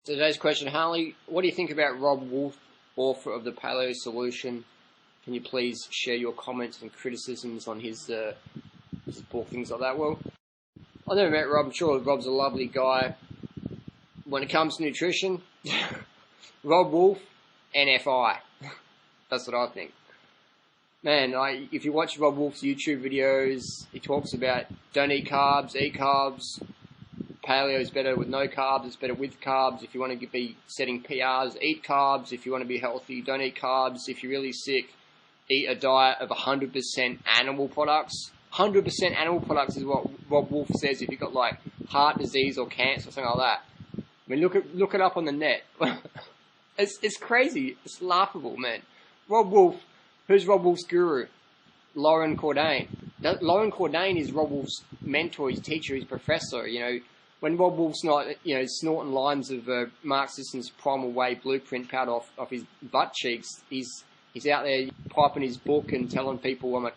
Today's question, Harley, what do you think about Robb Wolf, author of the Paleo Solution? Can you please share your comments and criticisms on his book, things like that? Well, I've never met Robb. I'm sure Robb's a lovely guy. When it comes to nutrition, Robb Wolf, NFI. That's what I think. Man, if you watch Robb Wolf's YouTube videos, he talks about don't eat carbs, eat carbs. Paleo is better with no carbs, it's better with carbs. If you want to be setting PRs, eat carbs. If you want to be healthy, don't eat carbs. If you're really sick, eat a diet of 100% animal products. 100% animal products is what Robb Wolf says if you've got like heart disease or cancer or something like that. I mean, look it up on the net. It's crazy. It's laughable, man. Robb Wolf, who's Robb Wolf's guru? Loren Cordain. Loren Cordain is Robb Wolf's mentor, his teacher, his professor, you know. When Robb Wolf's not, snorting lines of Mark Sisson's Primal Way blueprint powder off his butt cheeks, he's out there piping his book and telling people,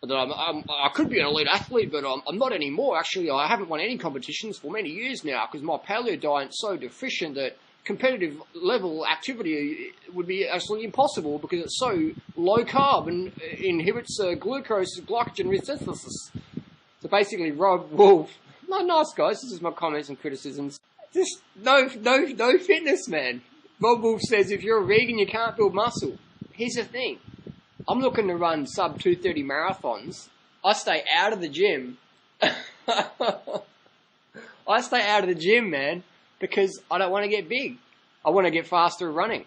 I could be an elite athlete, but I'm not anymore. Actually, I haven't won any competitions for many years now because my paleo diet's so deficient that competitive level activity would be absolutely impossible because it's so low carb and inhibits glucose glycogen resynthesis. So basically, Robb Wolf. No, nice guys, this is my comments and criticisms. Just no fitness, man. Robb Wolf says if you're a vegan, you can't build muscle. Here's the thing. I'm looking to run sub 230 marathons. I stay out of the gym. I stay out of the gym, man, because I don't want to get big. I want to get faster running.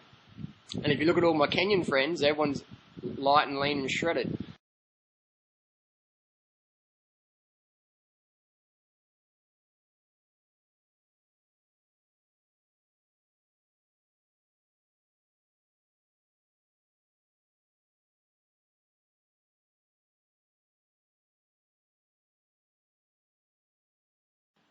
And if you look at all my Kenyan friends, everyone's light and lean and shredded.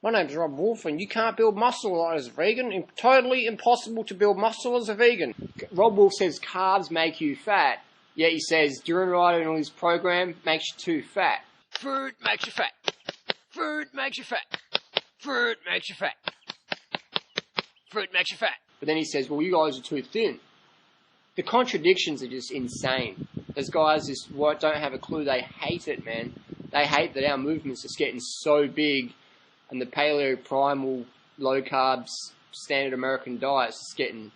My name's Robb Wolf, and you can't build muscle as a vegan. Totally impossible to build muscle as a vegan. Robb Wolf says carbs make you fat, yet he says Durianrider and all his program makes you too fat. Food makes you fat. Food makes you fat. Food makes you fat. Food makes you fat. But then he says, well, you guys are too thin. The contradictions are just insane. Those guys just don't have a clue. They hate it, man. They hate that our movement's just getting so big. And the paleo, primal, low carbs, standard American diet's just getting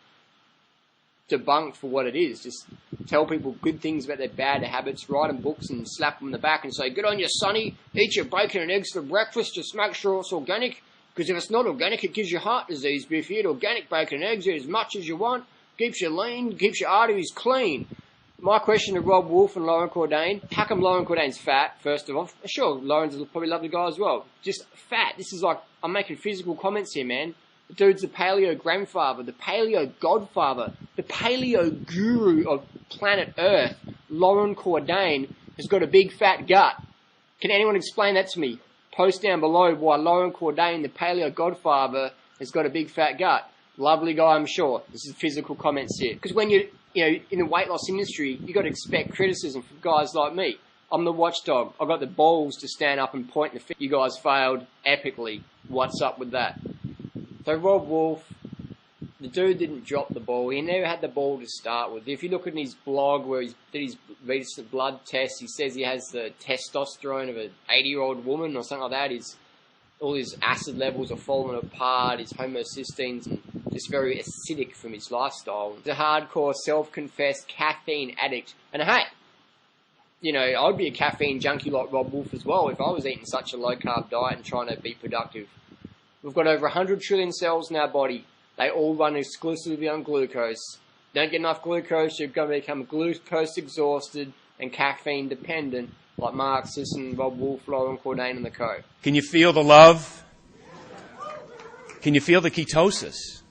debunked for what it is. Just tell people good things about their bad habits, write them books and slap them in the back and say, good on you, sonny, eat your bacon and eggs for breakfast, just make sure it's organic, because if it's not organic, it gives you heart disease. But if you eat organic bacon and eggs, eat as much as you want, keeps you lean, keeps your arteries clean. My question to Robb Wolf and Loren Cordain, how come Loren Cordain's fat, first of all? Sure, Loren's probably a lovely guy as well. Just fat. This is like, I'm making physical comments here, man. The dude's the paleo grandfather, the paleo godfather, the paleo guru of planet Earth. Loren Cordain has got a big fat gut. Can anyone explain that to me? Post down below why Loren Cordain, the paleo godfather, has got a big fat gut. Lovely guy, I'm sure. This is physical comments here. Because when you in the weight loss industry, you got to expect criticism from guys like me. I'm the watchdog. I got the balls to stand up and point the finger. You guys failed epically. What's up with that? So Robb Wolf, the dude didn't drop the ball. He never had the ball to start with. If you look at his blog where he did his recent blood test, he says he has the testosterone of an 80-year-old woman or something like that. All his acid levels are falling apart, his homocysteines, and just very acidic from his lifestyle. He's a hardcore, self-confessed caffeine addict. And hey, I'd be a caffeine junkie like Robb Wolf as well if I was eating such a low-carb diet and trying to be productive. We've got over 100 trillion cells in our body. They all run exclusively on glucose. Don't get enough glucose, you're going to become glucose exhausted and caffeine dependent, like Mark Sisson, Robb Wolf, Loren Cordain, and the co. Can you feel the love? Can you feel the ketosis?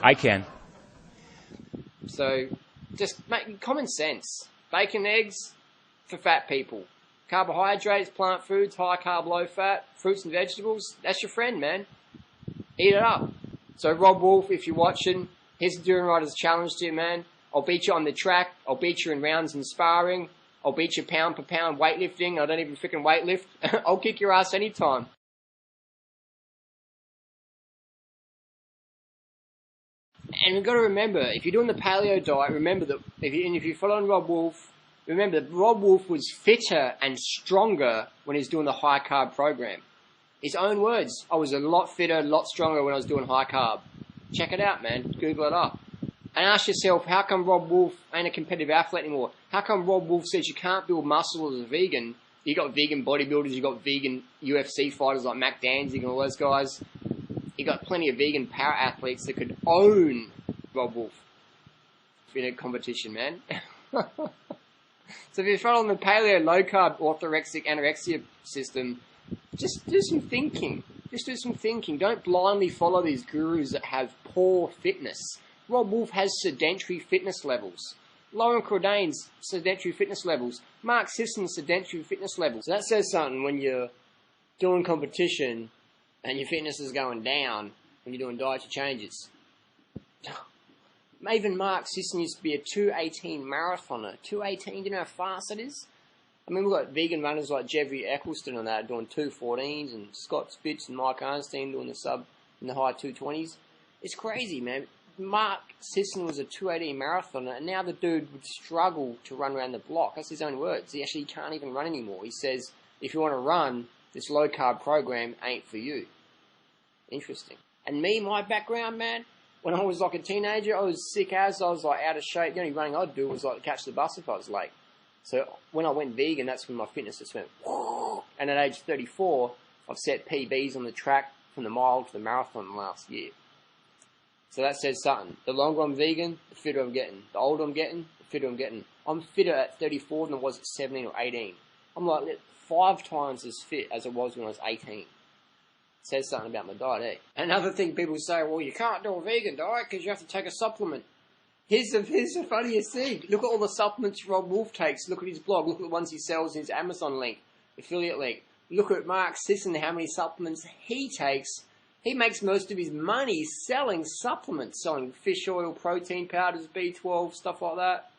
I can. So, just make common sense. Bacon, eggs for fat people. Carbohydrates, plant foods, high carb, low fat, fruits and vegetables. That's your friend, man. Eat it up. So, Robb Wolf, if you're watching, here's the Durianrider's challenge to you, man. I'll beat you on the track. I'll beat you in rounds and sparring. I'll beat you pound per pound weightlifting. I don't even freaking weightlift. I'll kick your ass anytime. And we've got to remember, if you're doing the paleo diet, remember that if you're following Robb Wolf, remember that Robb Wolf was fitter and stronger when he was doing the high carb program. His own words, I was a lot fitter, a lot stronger when I was doing high carb. Check it out, man. Google it up. And ask yourself, how come Robb Wolf ain't a competitive athlete anymore? How come Robb Wolf says you can't build muscle as a vegan? You got vegan bodybuilders, you got vegan UFC fighters like Mac Danzig and all those guys. You got plenty of vegan power athletes that could own Robb Wolf in a competition, man. So if you're following the paleo, low carb, orthorexic, anorexia system, just do some thinking. Just do some thinking. Don't blindly follow these gurus that have poor fitness. Robb Wolf has sedentary fitness levels. Lauren Cordain's sedentary fitness levels. Mark Sisson's sedentary fitness levels. So that says something when you're doing competition and your fitness is going down when you're doing dietary changes. Even Mark Sisson used to be a 2:18 marathoner. 2:18, do you know how fast that is? I mean, we've got vegan runners like Jeffrey Eccleston and that doing 2:14s, and Scott Spitz and Mike Arnstein doing the sub in the high 2:20s. It's crazy, man. Mark Sisson was a 2:18 marathoner, and now the dude would struggle to run around the block. That's his own words. He actually can't even run anymore. He says, if you want to run, this low-carb program ain't for you. Interesting. And me, my background, man, when I was like a teenager, I was sick as, I was like out of shape. The only running I'd do was like catch the bus if I was late. So when I went vegan, that's when my fitness just went, and at age 34, I've set PBs on the track from the mile to the marathon last year. So that says something. The longer I'm vegan, the fitter I'm getting. The older I'm getting, the fitter I'm getting. I'm fitter at 34 than I was at 17 or 18. I'm like 5 times as fit as I was when I was 18. Says something about my diet, eh? Another thing people say, well, you can't do a vegan diet because you have to take a supplement. Here's the funniest thing. Look at all the supplements Robb Wolf takes. Look at his blog. Look at the ones he sells in his Amazon link, affiliate link. Look at Mark Sisson, how many supplements he takes. He makes most of his money selling supplements, selling fish oil, protein powders, B12, stuff like that.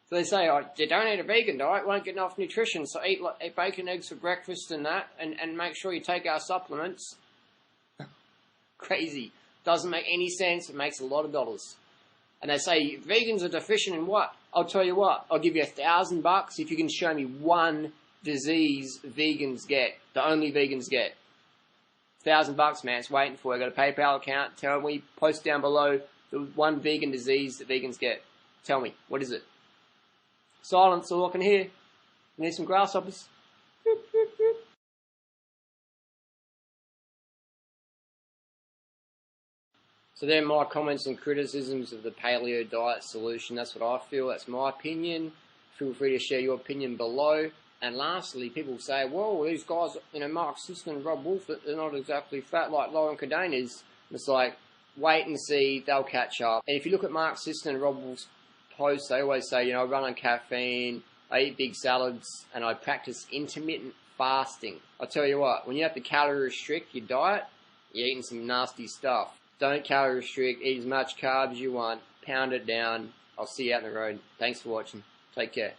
So they say, oh, you don't eat a vegan diet, won't get enough nutrition, so eat bacon, eggs for breakfast and that, and make sure you take our supplements. Crazy. Doesn't make any sense. It makes a lot of dollars. And they say, vegans are deficient in what? I'll tell you what, I'll give you $1,000 if you can show me one disease vegans get, the only vegans get. $1,000, man, it's waiting for you. I've got a PayPal account. Tell me, post down below the one vegan disease that vegans get. Tell me, what is it? Silence, all I can hear. You need some grasshoppers? So they're my comments and criticisms of the paleo diet solution. That's what I feel. That's my opinion. Feel free to share your opinion below. And lastly, people say, well, these guys, Mark Sisson and Robb Wolf, they're not exactly fat like Lauren Cordain is. It's like, wait and see, they'll catch up. And if you look at Mark Sisson and Robb Wolf's posts, they always say, I run on caffeine, I eat big salads, and I practice intermittent fasting. I'll tell you what, when you have to calorie restrict your diet, you're eating some nasty stuff. Don't calorie restrict, eat as much carbs as you want, pound it down. I'll see you out on the road. Thanks for watching. Take care.